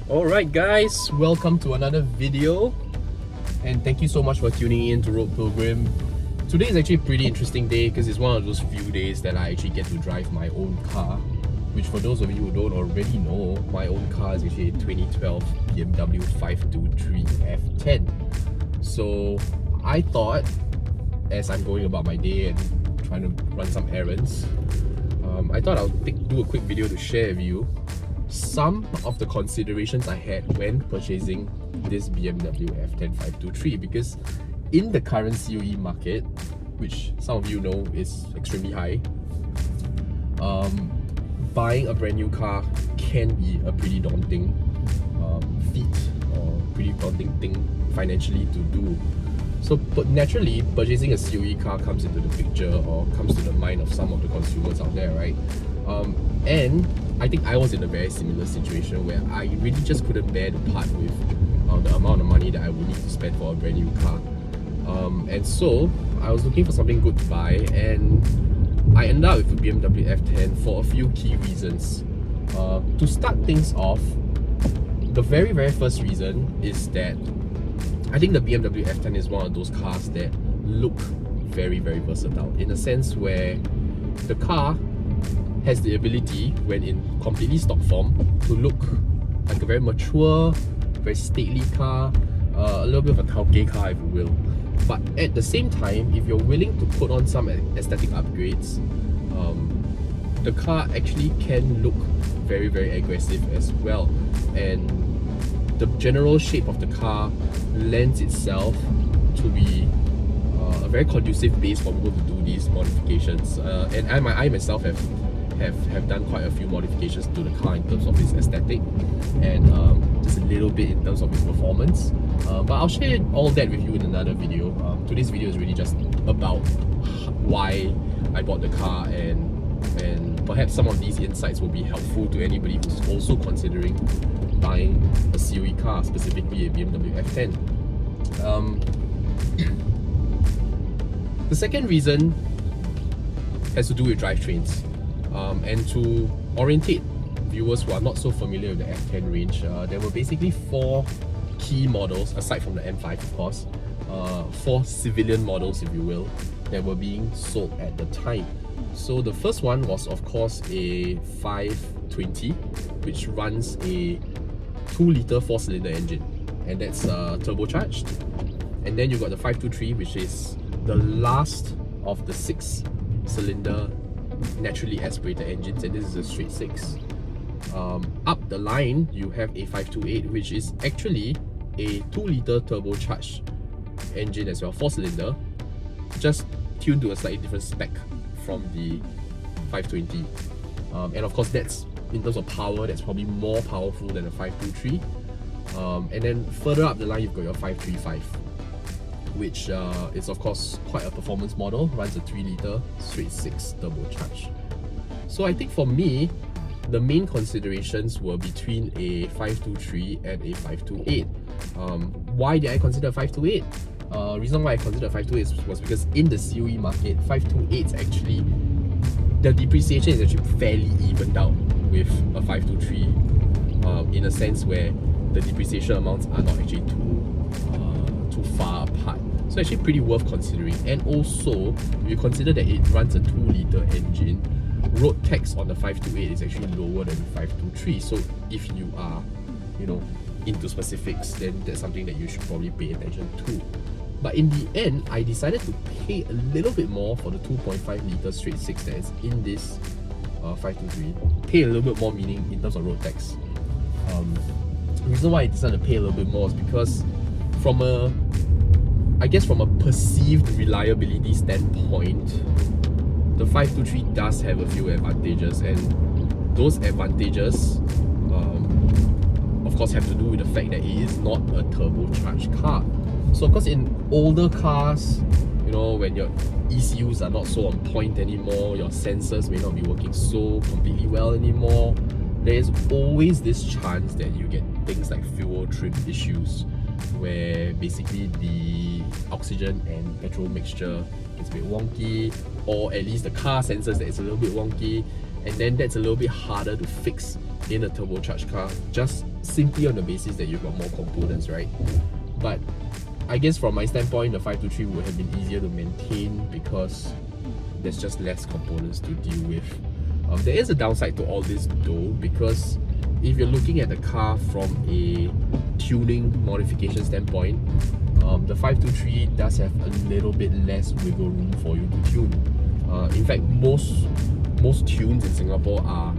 Alright guys, welcome to another video and thank you so much for tuning in to Road Pilgrim. Today is actually a pretty interesting day because it's one of those few days that I actually get to drive my own car, which for those of you who don't already know, my own car is actually a 2012 BMW 523 F10. So I thought, as I'm going about my day and trying to run some errands, I thought I'll do a quick video to share with you some of the considerations I had when purchasing this BMW F10 523, because in the current COE market, which some of you know is extremely high, buying a brand new car can be a pretty daunting feat or pretty daunting thing financially to do. So, but naturally, purchasing a COE car comes into the picture or comes to the mind of some of the consumers out there, right? And I think I was in a very similar situation where I really just couldn't bear to part with the amount of money that I would need to spend for a brand new car. And so I was looking for something good to buy, and I ended up with a BMW F10 for a few key reasons. To start things off, the very first reason is that I think the BMW F10 is one of those cars that look very versatile, in a sense where the car has the ability, when in completely stock form, to look like a very mature, very stately car, a little bit of a tauke car if you will. But at the same time, if you're willing to put on some aesthetic upgrades, the car actually can look very aggressive as well. And the general shape of the car lends itself to be a very conducive base for people to do these modifications. And I myself have done quite a few modifications to the car in terms of its aesthetic and just a little bit in terms of its performance. But I'll share all that with you in another video. Today's video is really just about why I bought the car, and perhaps some of these insights will be helpful to anybody who's also considering buying a COE car, specifically a BMW F10. The second reason has to do with drivetrains. And to orientate viewers who are not so familiar with the F10 range, there were basically four key models, aside from the M5 of course, four civilian models if you will, that were being sold at the time. So the first one was of course a 520, which runs a 2-litre 4-cylinder engine, and that's turbocharged. And then you got the 523, which is the last of the 6-cylinder naturally aspirated engines, and this is a straight 6. Up the line you have a 528, which is actually a 2-litre turbocharged engine as well, 4-cylinder, just tuned to a slightly different spec from the 520. And of course that's, in terms of power, that's probably more powerful than the 523. And then further up the line you've got your 535, which is of course quite a performance model, runs a 3-litre straight 6 turbocharged. So I think for me, the main considerations were between a 523 and a 528. Why did I consider 528? Reason why I considered 528 was because in the COE market, 528 actually, the depreciation is actually fairly evened out with a 523, in a sense where the depreciation amounts are not actually too far apart. So actually pretty worth considering. And also, if you consider that it runs a 2-litre engine, road tax on the 528 is actually lower than the 523. So if you are, into specifics, then that's something that you should probably pay attention to. But in the end, I decided to pay a little bit more for the 2.5-litre straight 6 that is in this 523. Pay a little bit more, meaning in terms of road tax. The reason why I decided to pay a little bit more is because from a perceived reliability standpoint, the 523 does have a few advantages, and those advantages of course have to do with the fact that it is not a turbocharged car. So of course in older cars, when your ECUs are not so on point anymore, your sensors may not be working so completely well anymore, there's always this chance that you get things like fuel trim issues, where basically the oxygen and petrol mixture is a bit wonky, or at least the car senses that it's a little bit wonky, and then that's a little bit harder to fix in a turbocharged car, just simply on the basis that you've got more components, right? But I guess from my standpoint, the 523 would have been easier to maintain because there's just less components to deal with. There is a downside to all this though, because if you're looking at the car from a tuning modification standpoint, the 523 does have a little bit less wiggle room for you to tune. In fact, most tunes in Singapore are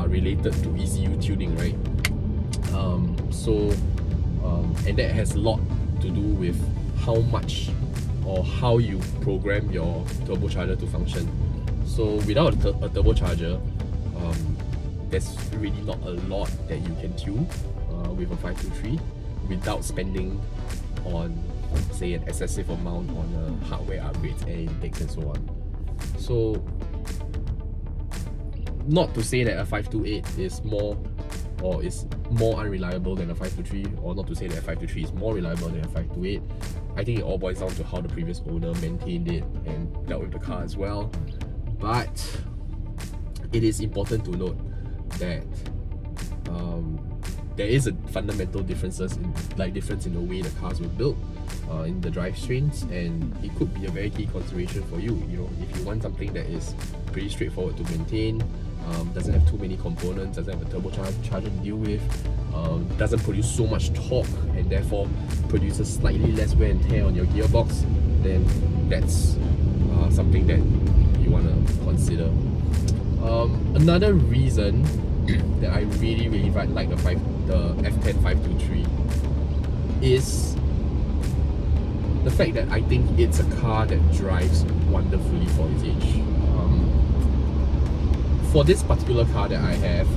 related to ECU tuning, right? And that has a lot to do with how much or how you program your turbocharger to function. So without a turbocharger, there's really not a lot that you can tune with a 523 without spending on, say, an excessive amount on hardware upgrades, air intakes and so on. So not to say that a 528 is more unreliable than a 523, or not to say that a 523 is more reliable than a 528. I think it all boils down to how the previous owner maintained it and dealt with the car as well. But it is important to note that there is a fundamental difference in the way the cars were built, in the drivetrains, and it could be a very key consideration for you. You know, if you want something that is pretty straightforward to maintain, doesn't have too many components, doesn't have a turbocharger to deal with, doesn't produce so much torque and therefore produces slightly less wear and tear on your gearbox, then that's something that you want to consider. Another reason that I really like the F10 523 is the fact that I think it's a car that drives wonderfully for its age. For this particular car that I have,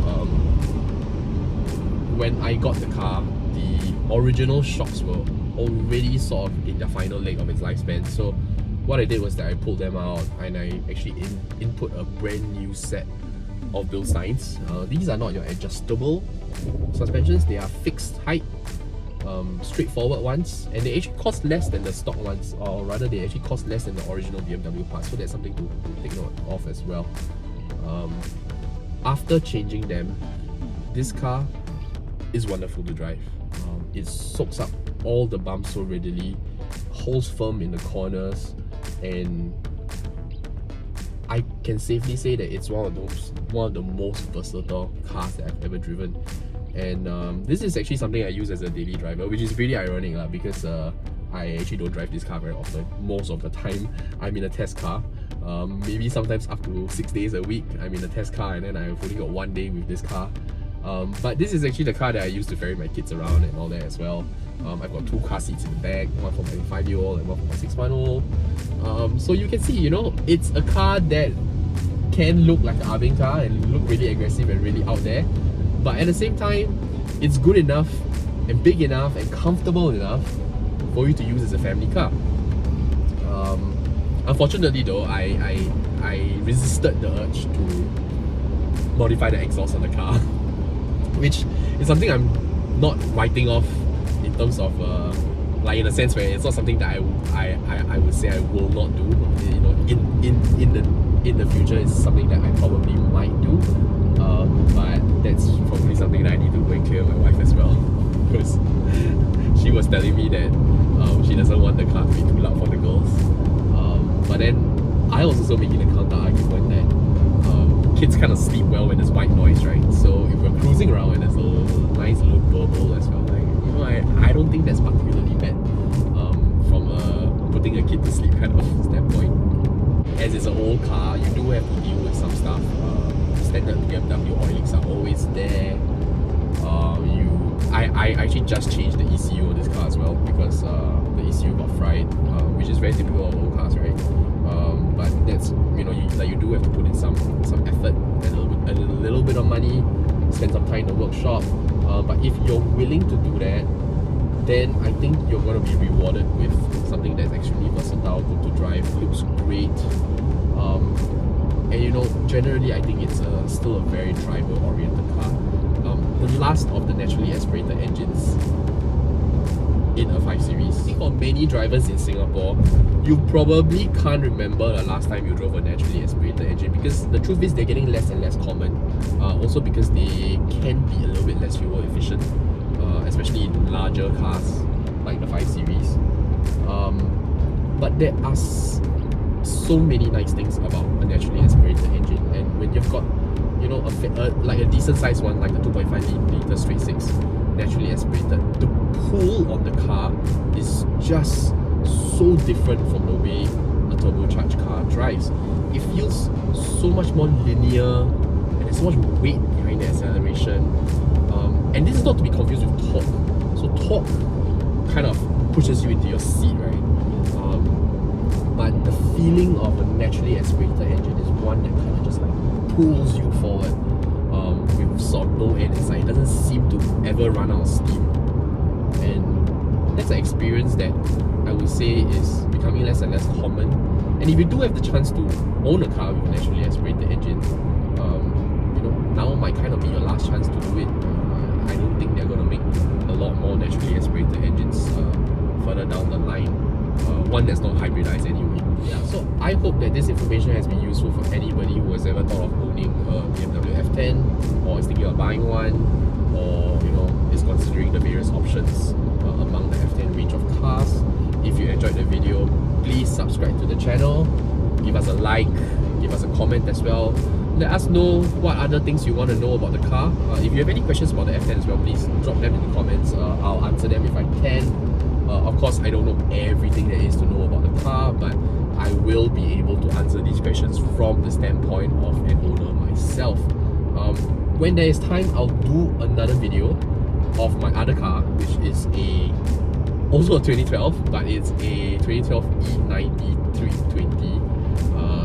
when I got the car, the original shocks were already sort of in the final leg of its lifespan. So what I did was that I pulled them out and I actually input a brand new set of build signs. These are not your adjustable suspensions, they are fixed height, straightforward ones, and they actually cost less than the stock ones, or rather they actually cost less than the original BMW parts, so that's something to take note of as well. After changing them, this car is wonderful to drive. It soaks up all the bumps so readily, holds firm in the corners, and I can safely say that it's one of the most versatile cars that I've ever driven. And this is actually something I use as a daily driver, which is really ironic because I actually don't drive this car very often. Most of the time I'm in a test car. Maybe sometimes up to 6 days a week I'm in a test car, and then I've only got 1 day with this car. But this is actually the car that I use to ferry my kids around and all that as well. I've got 2 car seats in the back, one for my 5-year-old and one for my 6-month-old. So you can see, you know, it's a car that can look like an urban car and look really aggressive and really out there, but at the same time it's good enough and big enough and comfortable enough for you to use as a family car. Unfortunately though, I resisted the urge to modify the exhaust on the car, which is something I'm not writing off in terms of like in a sense where it's not something that I would say I will not do. You know, in the future it's something that I probably might do, but that's probably something that I need to go and clear with my wife as well, because she was telling me that she doesn't want the car to be too loud for the girls. But then I was also making a counter argument that kids kind of sleep well when there's white noise, right? So if we're cruising around and there's a nice little burble as well, like, you know, I don't think that's particularly bad from putting a kid to sleep kind of standpoint. As it's an old car, you do have to deal with some stuff. Standard BMW oil leaks are always there. I actually just changed the ECU on this car as well, because the ECU got fried, which is very typical of old cars, right? But that's, you know, you do have to put in some effort and a little bit of money, spend some time in the workshop. But if you're willing to do that, then I think you're going to be rewarded with something that's extremely versatile, good to drive, looks great, and you know, generally I think it's still a very driver-oriented car. The last of the naturally aspirated engines in a 5 Series. I think for many drivers in Singapore, you probably can't remember the last time you drove a naturally aspirated engine, because the truth is they're getting less and less common. Also because they can be a little bit less fuel efficient, especially in larger cars like the 5 Series. But there are so many nice things about a naturally aspirated engine, and when you've got, you know, like a decent sized one like the 2.5 litre straight 6 naturally aspirated, the pull on the car is just so different from the way a turbocharged car drives. It feels so much more linear, and there's so much weight behind the acceleration. And this is not to be confused with torque. So torque kind of pushes you into your seat, right? But the feeling of a naturally aspirated engine is one that kind of just like pulls you forward with sort of no end in sight. It doesn't seem to ever run out of steam, and that's an experience that I would say is becoming less and less common. And if you do have the chance to own a car with a naturally aspirated engine, you know, now might kind of be your last chance to do it. I don't think they're going to make a lot more naturally aspirated engines further down the line. One that's not hybridized anyway. Yeah, so I hope that this information has been useful for anybody who has ever thought of owning a BMW F10, or is thinking of buying one, or, you know, is considering the various options among the F10 range of cars. If you enjoyed the video, please subscribe to the channel, give us a like, give us a comment as well. Let us know what other things you want to know about the car. If you have any questions about the F10 as well, please drop them in the comments. I'll answer them if I can. Of course, I don't know everything there is to know about the car, but I will be able to answer these questions from the standpoint of an owner myself. When there is time, I'll do another video of my other car, which is also a 2012, but it's a 2012 E90 320.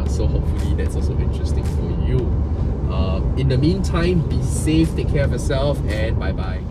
So hopefully that's also interesting for you. In the meantime, be safe, take care of yourself, and bye bye.